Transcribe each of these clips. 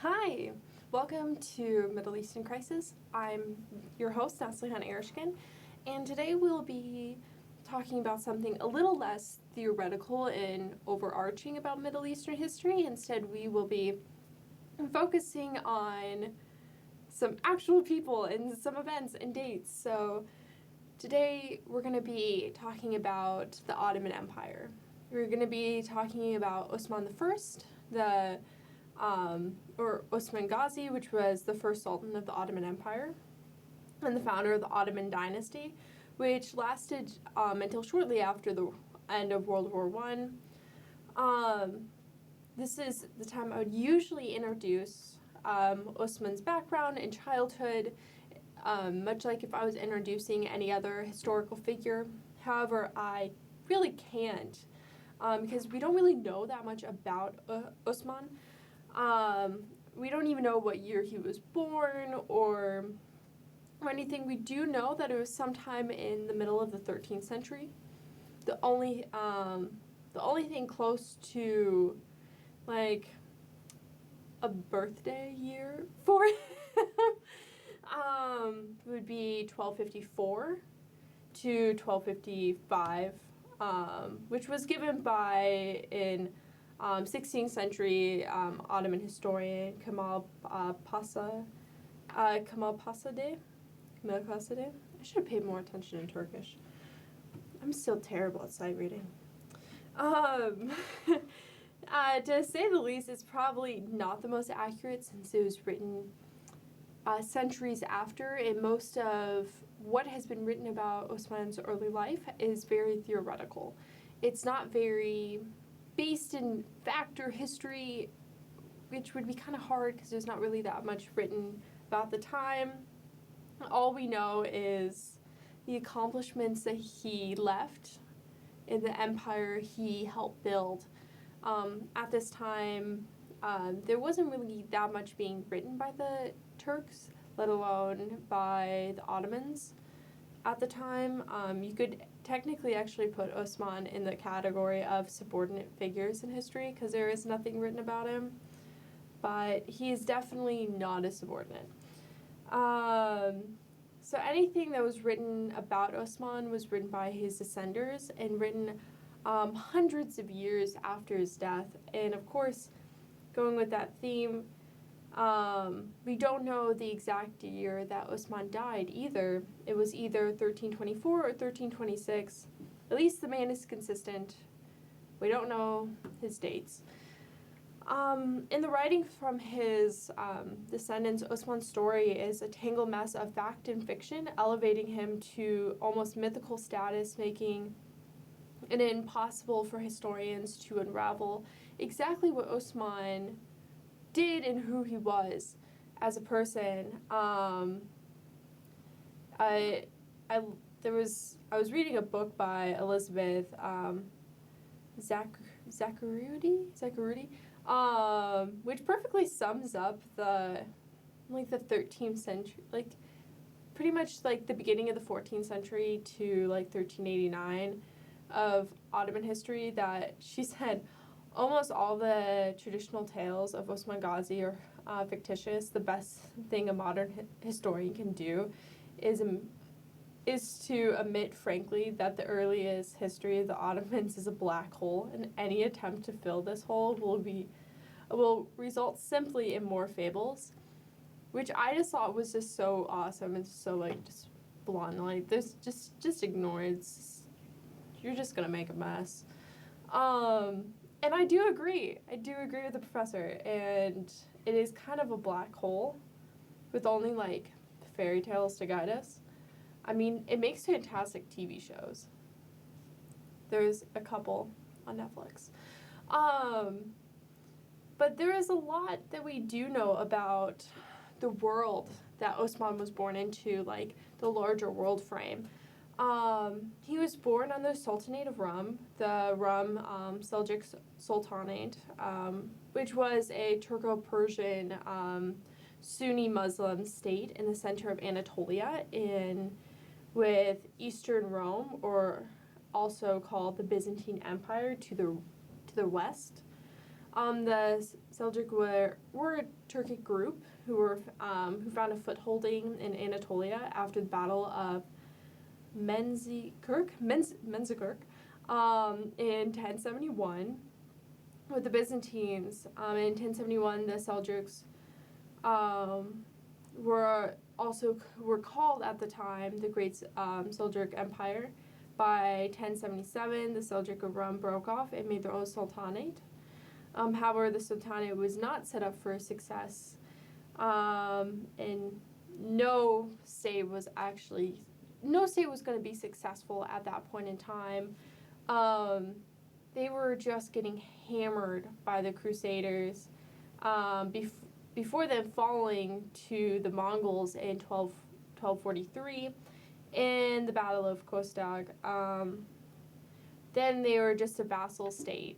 Hi, welcome to Middle Eastern Crisis. I'm your host, Naslihan Erishkin, and today we'll be talking about something a little less theoretical and overarching about Middle Eastern history. Instead, we will be focusing on some actual people and some events and dates. So today we're going to be talking about the Ottoman Empire. We're going to be talking about Osman I, or Osman Ghazi, which was the first Sultan of the Ottoman Empire and the founder of the Ottoman dynasty, which lasted until shortly after the end of World War I. This is the time I would usually introduce Osman's background and childhood, much like if I was introducing any other historical figure. However, I really can't because we don't really know that much about Osman. We don't even know what year he was born or anything. We do know that it was sometime in the middle of the 13th century. The only thing close to like a birthday year for him would be 1254 to 1255, which was given by an 16th century Ottoman historian Kemal Paşa. Kemal Paşa'de. I should have paid more attention in Turkish. I'm still terrible at sight reading. To say the least, it's probably not the most accurate since it was written centuries after, and most of what has been written about Osman's early life is very theoretical. It's not very based in fact or history, which would be kind of hard because there's not really that much written about the time. All we know is the accomplishments that he left in the empire he helped build. At this time, there wasn't really that much being written by the Turks, let alone by the Ottomans. At the time, you could technically actually put Osman in the category of subordinate figures in history because there is nothing written about him, but he is definitely not a subordinate. So anything that was written about Osman was written by his descendants and written hundreds of years after his death. And of course, going with that theme, we don't know the exact year that Osman died either. It was either 1324 or 1326. At least the man is consistent. We don't know his dates. In the writing from his descendants, Osman's story is a tangled mess of fact and fiction, elevating him to almost mythical status, making it impossible for historians to unravel exactly what Osman did and who he was as a person. I was reading a book by Elizabeth Zacharudi, which perfectly sums up the 13th century, like pretty much like the beginning of the 14th century to like 1389 of Ottoman history. That she said almost all the traditional tales of Osman Ghazi are fictitious. The best thing a modern historian can do is to admit frankly that the earliest history of the Ottomans is a black hole, and any attempt to fill this hole will result simply in more fables, which I just thought was just so awesome and so like just blunt. Like this, just ignore it. You're just gonna make a mess. And I do agree. I do agree with the professor, and it is kind of a black hole with only like fairy tales to guide us. I mean, it makes fantastic TV shows. There's a couple on Netflix. But there is a lot that we do know about the world that Osman was born into, like the larger world frame. He was born under the Sultanate of Rum, the Rum Seljuk Sultanate, which was a Turco-Persian Sunni Muslim state in the center of Anatolia with Eastern Rome, or also called the Byzantine Empire, to the west. The Seljuk were a Turkic group who found a footholding in Anatolia after the Battle of Menzikirk in 1071 with the Byzantines. In 1071, the Seljuks were called at the time the Great Seljuk Empire. By 1077, the Seljuk of Rum broke off and made their own sultanate. However, the sultanate was not set up for success, and no state was going to be successful at that point in time. They were just getting hammered by the Crusaders before then falling to the Mongols in 1243 in the Battle of Kostag. Then they were just a vassal state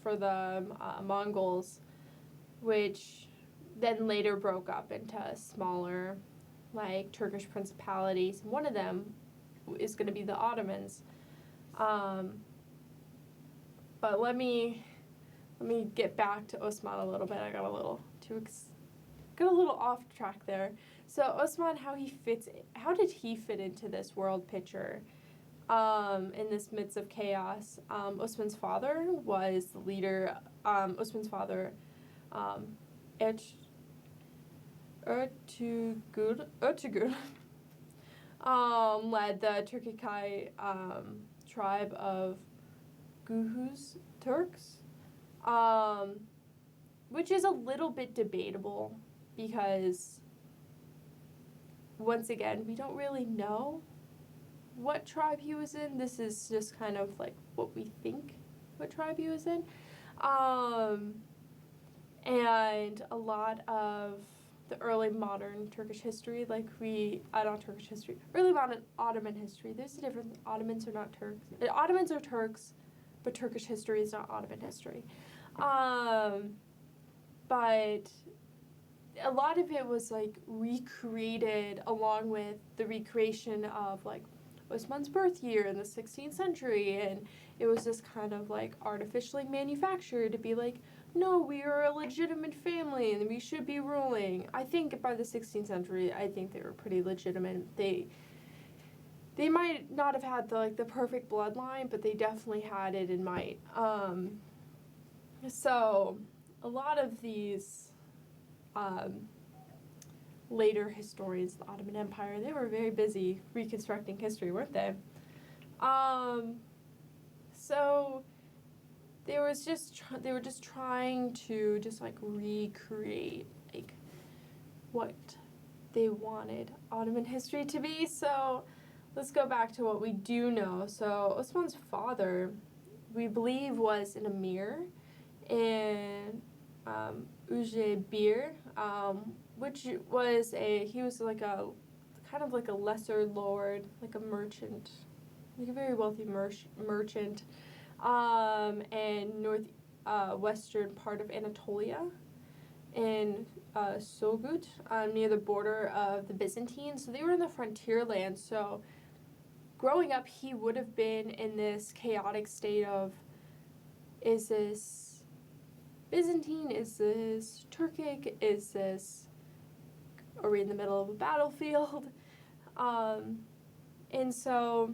for the Mongols, which then later broke up into smaller, like, Turkish principalities. One of them is going to be the Ottomans. But let me get back to Osman a little bit. I got a little off track there. So Osman, how did he fit into this world picture? In this midst of chaos, Osman's father was the leader. Osman's father, Ertugrul, led the Turkic tribe of Guhuz Turks, which is a little bit debatable because, once again, we don't really know what tribe he was in. This is just kind of like what we think what tribe he was in. And a lot of the early modern Turkish history, early modern Ottoman history, there's a difference. Ottomans are not Turks. Ottomans are Turks, but Turkish history is not Ottoman history. But a lot of it was, like, recreated along with the recreation of, like, Osman's birth year in the 16th century, and it was just kind of, like, artificially manufactured to be like, no, we are a legitimate family and we should be ruling. I think by the 16th century, I think they were pretty legitimate. They might not have had the perfect bloodline, but they definitely had it and might. So a lot of these later historians of the Ottoman Empire, they were very busy reconstructing history, weren't they? So they were just trying to recreate, like, what they wanted Ottoman history to be. So let's go back to what we do know. So Osman's father, we believe, was an emir in Ujebir, which was he was like a kind of like a lesser lord, like a merchant, like a very wealthy merchant, in northwestern part of Anatolia, in Sogut, near the border of the Byzantines. So they were in the frontier land. So growing up, he would have been in this chaotic state of, is this Byzantine? Is this Turkic? Are we in the middle of a battlefield? And so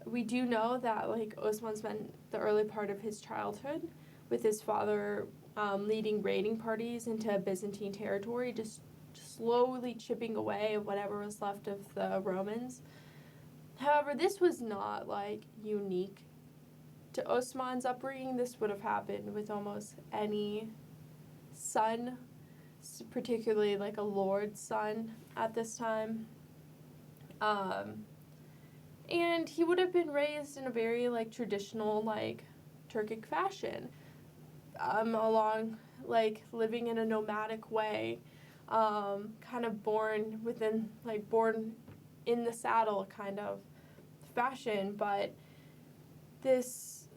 we do know that, like, Osman spent the early part of his childhood with his father leading raiding parties into Byzantine territory, just slowly chipping away at whatever was left of the Romans. However, this was not, like, unique to Osman's upbringing. This would have happened with almost any son, particularly, like, a lord's son at this time. And he would have been raised in a very, like, traditional, like, Turkic fashion, along, like, living in a nomadic way, kind of born in the saddle kind of fashion. But this,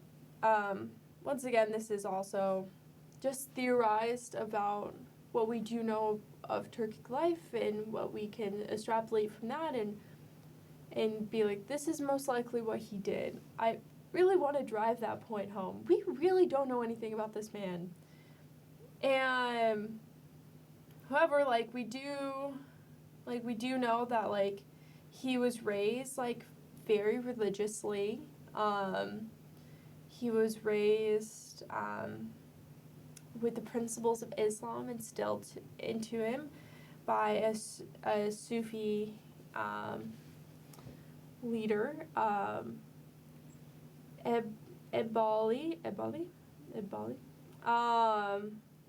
once again, this is also just theorized about what we do know of Turkic life and what we can extrapolate from that and be like, this is most likely what he did. really want to drive that point home. We really don't know anything about this man. And however, we do know that he was raised very religiously. He was raised with the principles of Islam instilled into him by a Sufi leader, Ibali.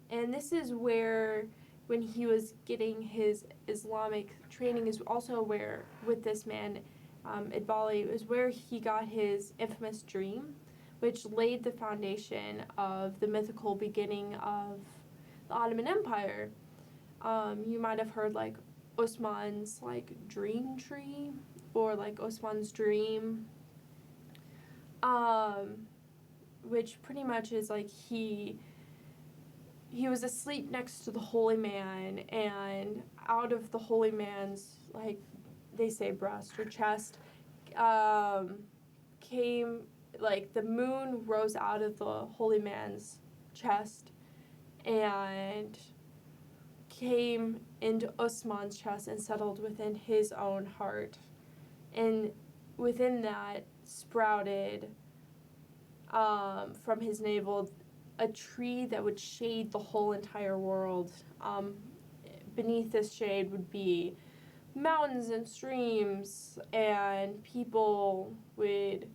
And this is where, when he was getting his Islamic training, is also where, with this man, Ibali, is where he got his infamous dream, which laid the foundation of the mythical beginning of the Ottoman Empire. You might have heard Osman's dream tree, or Osman's dream, which pretty much is he was asleep next to the holy man, and out of the holy man's, they say breast or chest, came, the moon rose out of the holy man's chest and came into Osman's chest and settled within his own heart. And within that sprouted, from his navel, a tree that would shade the whole entire world. Beneath this shade would be mountains and streams, and people would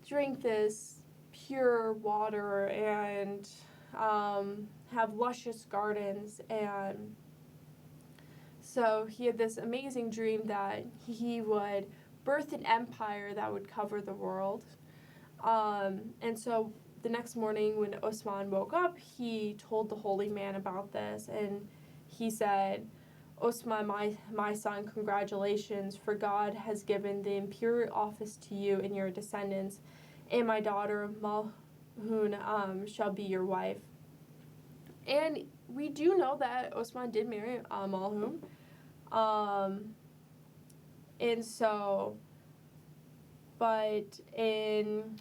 drink this pure water and have luscious gardens. And so he had this amazing dream that he would birth an empire that would cover the world. And so the next morning when Osman woke up, he told the holy man about this, and he said, "Osman, my son, congratulations, for God has given the imperial office to you and your descendants, and my daughter Malhoun shall be your wife." And we do know that Osman did marry Malhoun. And so, but in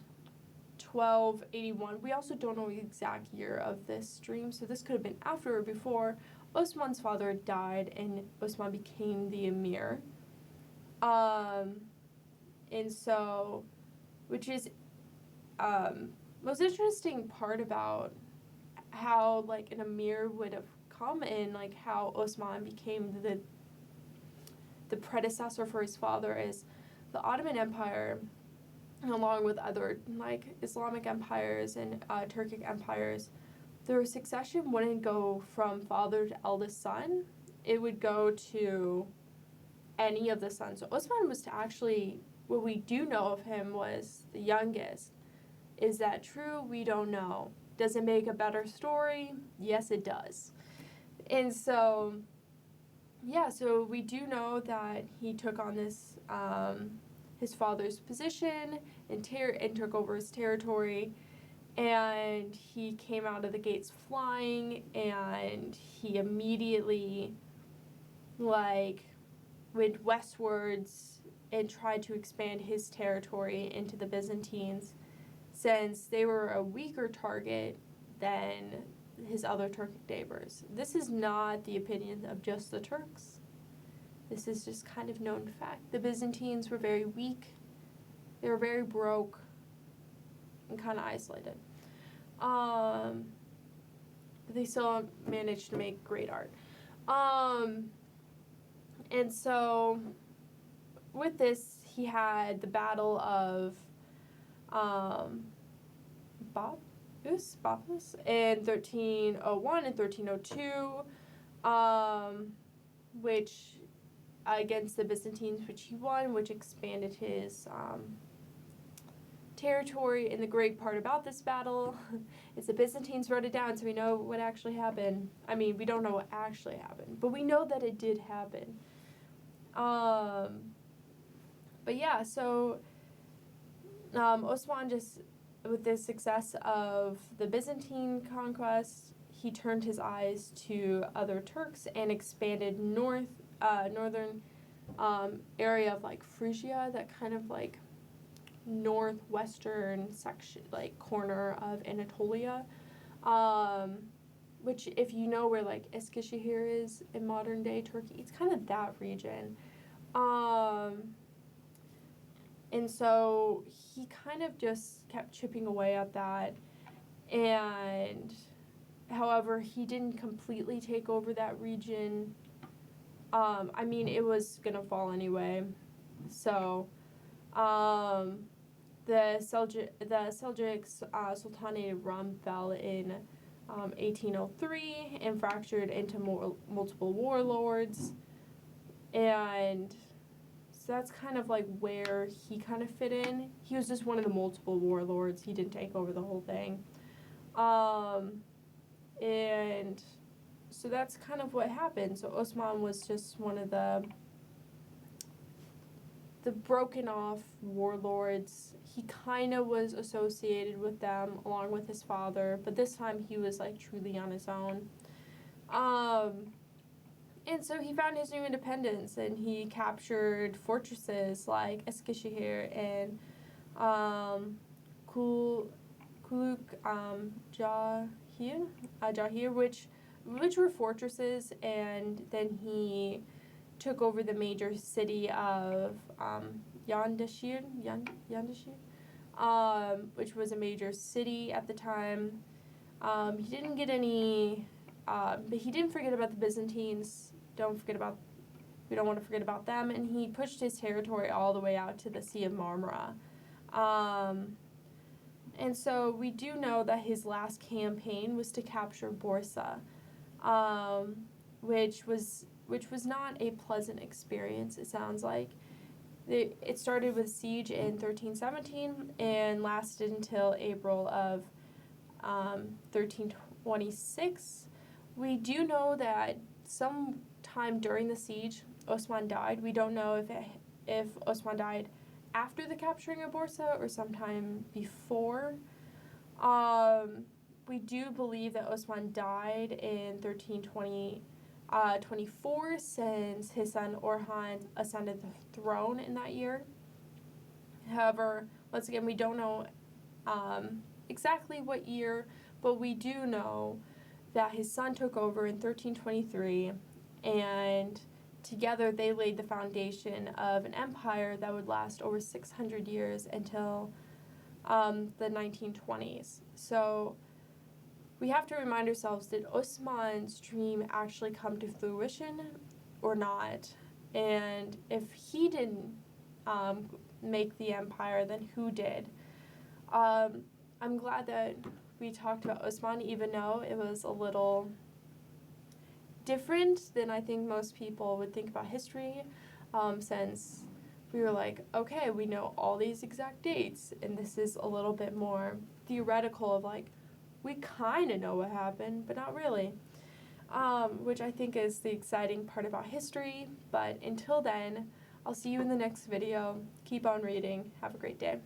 1281, we also don't know the exact year of this dream, so this could have been after or before. Osman's father died and Osman became the emir. And so, which is most interesting part about how an emir would have come in, how Osman became the predecessor for his father, is the Ottoman Empire, along with other Islamic empires and Turkic empires, their succession wouldn't go from father to eldest son. It would go to any of the sons. So Osman was what we do know of him was the youngest. Is that true? We don't know. Does it make a better story? Yes, it does. And so, so we do know that he took on this, his father's position and took over his territory, and he came out of the gates flying, and he immediately went westwards and tried to expand his territory into the Byzantines, since they were a weaker target than his other Turkic neighbors. This is not the opinion of just the Turks. This is just kind of known fact. The Byzantines were very weak. They were very broke and kind of isolated. But they still managed to make great art. And so with this, he had the Battle of Bosphorus in 1301 and 1302, which against the Byzantines, which he won, which expanded his territory. And the great part about this battle is the Byzantines wrote it down, so we know what actually happened. I mean, we don't know what actually happened, but we know that it did happen. But yeah, so Osman, just with the success of the Byzantine conquest, he turned his eyes to other Turks and expanded northern area of Phrygia, that kind of northwestern section, like corner of Anatolia, which if you know where like Eskişehir is in modern day Turkey, it's kind of that region. And so he kind of just kept chipping away at that, and however, he didn't completely take over that region. I mean, it was gonna fall anyway. So, the Seljuk Sultanate Rum fell in 1803 and fractured into multiple warlords, and so that's kind of like where he kind of fit in. He was just one of the multiple warlords. He didn't take over the whole thing. And so that's kind of what happened. So Osman was just one of the broken off warlords. He kind of was associated with them along with his father, but this time he was like truly on his own. And so he found his new independence, and he captured fortresses like Eskişehir and Cahir, which were fortresses, and then he took over the major city of Yandashir, which was a major city at the time. He didn't get any, but he didn't forget about the Byzantines. We don't want to forget about them. And he pushed his territory all the way out to the Sea of Marmara. And so we do know that his last campaign was to capture Bursa, which was not a pleasant experience, it sounds like. It started with siege in 1317 and lasted until April of 1326. We do know that sometime during the siege, Osman died. We don't know if Osman died after the capturing of Bursa or sometime before. We do believe that Osman died in 1324 since his son Orhan ascended the throne in that year. However, once again, we don't know exactly what year, but we do know that his son took over in 1323, and together they laid the foundation of an empire that would last over 600 years until the 1920s. So we have to remind ourselves, did Osman's dream actually come to fruition or not? And if he didn't make the empire, then who did? I'm glad that we talked about Osman, even though it was a little different than I think most people would think about history, since we were like, okay, we know all these exact dates, and this is a little bit more theoretical of like, we kind of know what happened, but not really, which I think is the exciting part about history. But until then, I'll see you in the next video. Keep on reading. Have a great day.